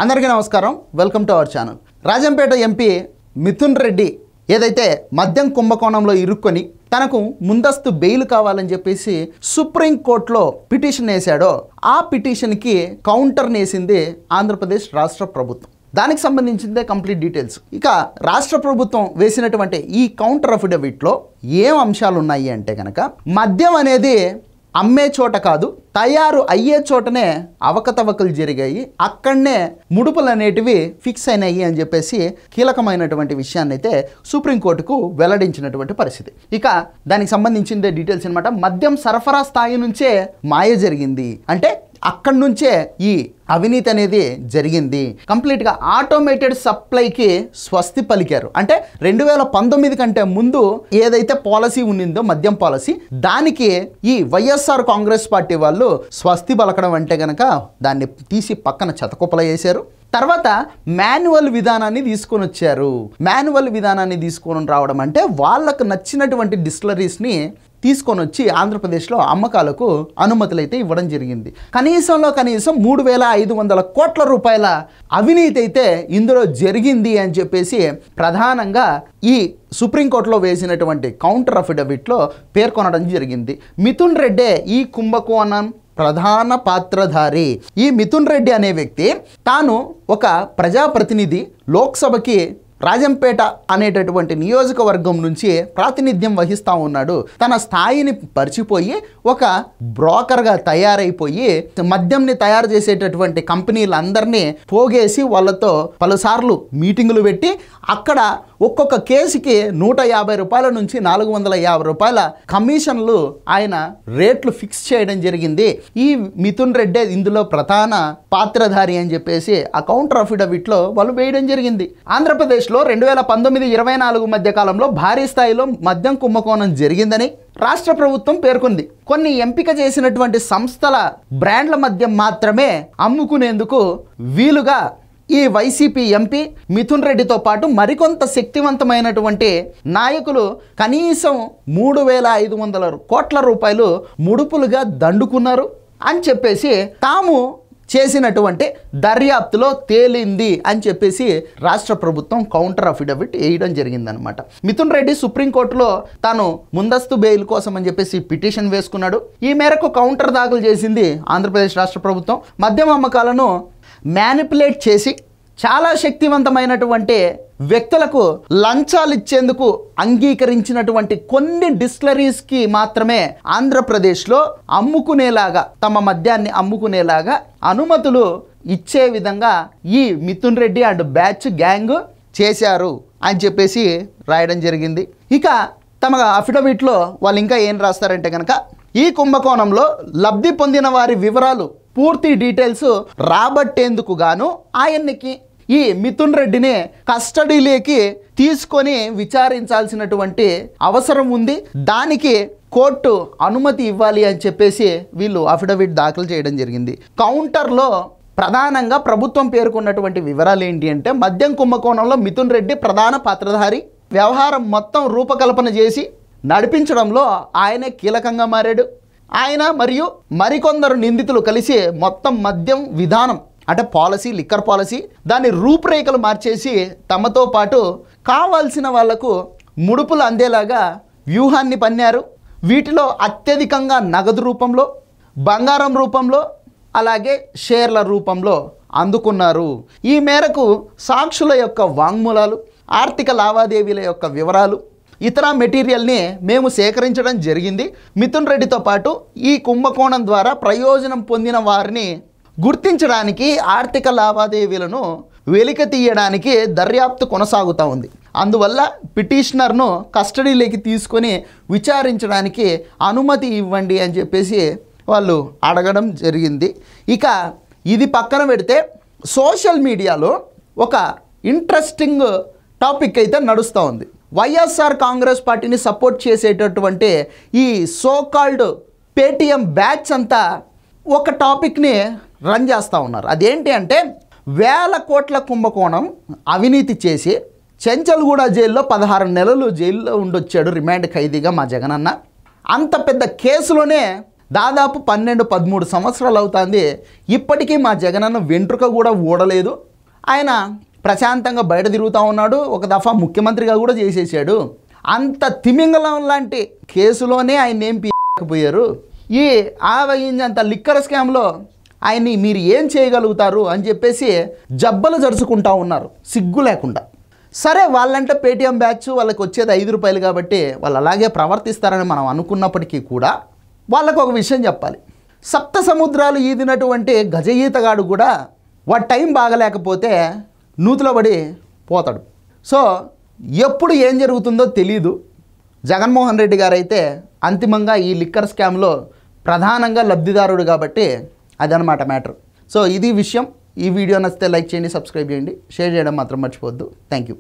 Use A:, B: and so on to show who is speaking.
A: అందరికీ నమస్కారం. Welcome to our channel. Rajampet MP Mithun Reddy ఏదైతే మద్యం కుంభకోణంలో ఇరుక్కొని తనకు ముందస్తు బెయిల్ కావాలని చెప్పేసి సుప్రీంకోర్టులో పిటిషన్ వేశాడో ఆ పిటిషన్కి కౌంటర్ వేసింది ఆంధ్రప్రదేశ్ రాష్ట్ర ప్రభుత్వం. దానికి సంబంధించిందే కంప్లీట్ డీటెయిల్స్. ఇక రాష్ట్ర ప్రభుత్వం వేసినటువంటి ఈ కౌంటర్ అఫిడవిట్లో ఏం అంశాలు ఉన్నాయి అంటే కనుక మద్యం అనేది అమ్మే చోట కాదు, తయారు అయ్యే చోటనే అవకతవకలు జరిగాయి, అక్కడనే ముడుపులు అనేటివి ఫిక్స్ అయినాయి అని చెప్పేసి కీలకమైనటువంటి విషయాన్ని అయితే సుప్రీంకోర్టుకు వెల్లడించినటువంటి పరిస్థితి. ఇక దానికి సంబంధించిన డీటెయిల్స్ అనమాట. మద్యం సరఫరా స్థాయి నుంచే మాయ జరిగింది అంటే అక్కడి నుంచే ఈ అవినీతి అనేది జరిగింది. కంప్లీట్గా ఆటోమేటెడ్ సప్లైకి స్వస్తి పలికారు. అంటే 2019 కంటే ముందు ఏదైతే పాలసీ ఉన్నిందో మద్యం పాలసీ, దానికి ఈ వైఎస్ఆర్ కాంగ్రెస్ పార్టీ వాళ్ళు స్వస్తి పలకడం అంటే కనుక దాన్ని తీసి పక్కన చెత్తకుప్పల వేశారు. తర్వాత మాన్యువల్ విధానాన్ని తీసుకొని వచ్చారు. మాన్యువల్ విధానాన్ని తీసుకొని రావడం అంటే వాళ్ళకు నచ్చినటువంటి డిస్టిలరీస్ని తీసుకొని వచ్చి ఆంధ్రప్రదేశ్లో అమ్మకాలకు అనుమతులు అయితే ఇవ్వడం జరిగింది. కనీసం 3,500 కోట్ల రూపాయల అవినీతి అయితే ఇందులో జరిగింది అని చెప్పేసి ప్రధానంగా ఈ సుప్రీంకోర్టులో వేసినటువంటి కౌంటర్ అఫిడవిట్లో పేర్కొనడం జరిగింది. మిథున్ రెడ్డే ఈ కుంభకోణం ప్రధాన పాత్రధారి. ఈ మిథున్ రెడ్డి అనే వ్యక్తి తాను ఒక ప్రజాప్రతినిధి, లోక్సభకి రాజంపేట అనేటటువంటి నియోజకవర్గం నుంచి ప్రాతినిధ్యం వహిస్తూ ఉన్నాడు. తన స్థాయిని పరిచిపోయి ఒక బ్రోకర్గా తయారైపోయి మద్యంని తయారు చేసేటటువంటి కంపెనీలందరినీ పోగేసి వాళ్ళతో పలుసార్లు మీటింగులు పెట్టి అక్కడ ఒక్కొక్క కేసుకి 150 రూపాయల నుంచి 450 రూపాయల కమిషన్లు ఆయన రేట్లు ఫిక్స్ చేయడం జరిగింది. ఈ మిథున్ రెడ్డి ఇందులో ప్రధాన పాత్రధారి అని చెప్పేసి ఆ కౌంటర్ అఫిడవిట్లో వాళ్ళు వేయడం జరిగింది. ఆంధ్రప్రదేశ్లో 2019-24 మధ్య కాలంలో భారీ స్థాయిలో మద్యం కుంభకోణం జరిగిందని రాష్ట్ర ప్రభుత్వం పేర్కొంది. కొన్ని ఎంపిక చేసినటువంటి సంస్థల బ్రాండ్ల మద్యం మాత్రమే అమ్ముకునేందుకు వీలుగా ఈ వైసీపీ ఎంపీ మిథున్ రెడ్డితో పాటు మరికొంత శక్తివంతమైనటువంటి నాయకులు కనీసం 3,500 కోట్ల రూపాయలు ముడుపులుగా దండుకున్నారు అని చెప్పేసి తాము చేసినటువంటి దర్యాప్తులో తేలింది అని చెప్పేసి రాష్ట్ర ప్రభుత్వం కౌంటర్ అఫిడవిట్ వేయడం జరిగిందనమాట. మిథున్ రెడ్డి సుప్రీంకోర్టులో తాను ముందస్తు బెయిల్ కోసం అని చెప్పేసి పిటిషన్ వేసుకున్నాడు. ఈ మేరకు కౌంటర్ దాఖలు చేసింది ఆంధ్రప్రదేశ్ రాష్ట్ర ప్రభుత్వం. మద్యం అమ్మకాలను మ్యానిపులేట్ చేసి చాలా శక్తివంతమైనటువంటి వ్యక్తులకు లంచాలు ఇచ్చేందుకు అంగీకరించినటువంటి కొన్ని డిస్టిలరీస్కి మాత్రమే ఆంధ్రప్రదేశ్లో అమ్ముకునేలాగా, తమ మద్యాన్ని అమ్ముకునేలాగా అనుమతులు ఇచ్చే విధంగా ఈ Mithun Reddy and batch gang చేశారు అని చెప్పేసి రాయడం జరిగింది. ఇక తమ అఫిడవిట్లో వాళ్ళు ఇంకా ఏం రాస్తారంటే కనుక ఈ కుంభకోణంలో లబ్ధి పొందిన వారి వివరాలు, పూర్తి డీటెయిల్స్ రాబట్టేందుకు గాను ఆయనకి ఈ మిథున్ రెడ్డిని కస్టడీలోకి తీసుకొని విచారించాల్సినటువంటి అవసరం ఉంది. దానికి కోర్టు అనుమతి ఇవ్వాలి అని చెప్పేసి వీళ్ళు అఫిడవిట్ దాఖలు చేయడం జరిగింది. కౌంటర్లో ప్రధానంగా ప్రభుత్వం పేర్కొన్నటువంటి వివరాలు ఏంటి అంటే మద్యం కుంభకోణంలో మిథున్ రెడ్డి ప్రధాన పాత్రధారి, వ్యవహారం మొత్తం రూపకల్పన చేసి నడిపించడంలో ఆయనే కీలకంగా మారాడు. ఆయన మరియు మరికొందరు నిందితులు కలిసి మొత్తం మద్యం విధానం అంటే పాలసీ, లిక్కర్ పాలసీ, దాని రూపురేఖలు మార్చేసి తమతో పాటు కావాల్సిన వాళ్లకు ముడుపులు అందేలాగా వ్యూహాన్ని పన్నారు. వీటిలో అత్యధికంగా నగదు రూపంలో, బంగారం రూపంలో, అలాగే షేర్ల రూపంలో అందుకున్నారు. ఈ మేరకు సాక్షుల యొక్క వాంగ్మూలాలు, ఆర్థిక లావాదేవీల యొక్క వివరాలు, ఇతర మెటీరియల్ని మేము సేకరించడం జరిగింది. మిథున్ రెడ్డితో పాటు ఈ కుంభకోణం ద్వారా ప్రయోజనం పొందిన వారిని గుర్తించడానికి, ఆర్థిక లావాదేవీలను వెలిక తీయడానికి దర్యాప్తు కొనసాగుతూ ఉంది. అందువల్ల పిటిషనర్ను కస్టడీలోకి తీసుకొని విచారించడానికి అనుమతి ఇవ్వండి అని చెప్పేసి వాళ్ళు అడగడం జరిగింది. ఇక ఇది పక్కన పెడితే సోషల్ మీడియాలో ఒక ఇంట్రెస్టింగ్ టాపిక్ అయితే నడుస్తూ ఉంది. వైఎస్ఆర్ కాంగ్రెస్ పార్టీని సపోర్ట్ చేసేటటువంటి ఈ సోకాల్డ్ పేటీఎం బ్యాచ్ అంతా ఒక టాపిక్ని రన్ చేస్తూ ఉన్నారు. అదేంటి అంటే 1,000 కోట్ల కుంభకోణం అవినీతి చేసి చెంచల్గూడ జైల్లో 16 నెలలు జైల్లో ఉండొచ్చాడు రిమాండ్ ఖైదీగా మా జగనన్న. అంత పెద్ద కేసులోనే దాదాపు 12-13 సంవత్సరాలు అవుతుంది. ఇప్పటికీ మా జగనన్న వెంట్రుక కూడా ఊడలేదు. ఆయన ప్రశాంతంగా బయట తిరుగుతూ ఉన్నాడు. ఒక దఫా ముఖ్యమంత్రిగా కూడా చేసేసాడు. అంత తిమింగలం లాంటి కేసులోనే ఆయన ఏం పీకపోయారు. ఈ ఆవగింజంత లిక్కర్ స్కామ్లో ఆయన్ని మీరు ఏం చేయగలుగుతారు అని చెప్పేసి జబ్బలు జరుచుకుంటా ఉన్నారు సిగ్గు లేకుండా. సరే, వాళ్ళంటే పేటీఎం బ్యాచ్, వాళ్ళకి వచ్చేది 5 రూపాయలు కాబట్టి వాళ్ళు అలాగే ప్రవర్తిస్తారని మనం అనుకున్నప్పటికీ కూడా వాళ్ళకు ఒక విషయం చెప్పాలి. సప్త సముద్రాలు ఈదినటువంటి గజ ఈతగాడు కూడా వాడి టైం బాగలేకపోతే నూతిలో పడి పోతాడు. సో ఎప్పుడు ఏం జరుగుతుందో తెలీదు. జగన్మోహన్ రెడ్డి గారు అయితే అంతిమంగా ఈ లిక్కర్ స్కామ్లో ప్రధానంగా లబ్ధిదారుడు కాబట్టి అదనమాట మ్యాటర్. సో ఇది విషయం. ఈ వీడియో నచ్చితే లైక్ చేయండి, సబ్స్క్రైబ్ చేయండి, షేర్ చేయడం మాత్రం మర్చిపోవద్దు. Thank you.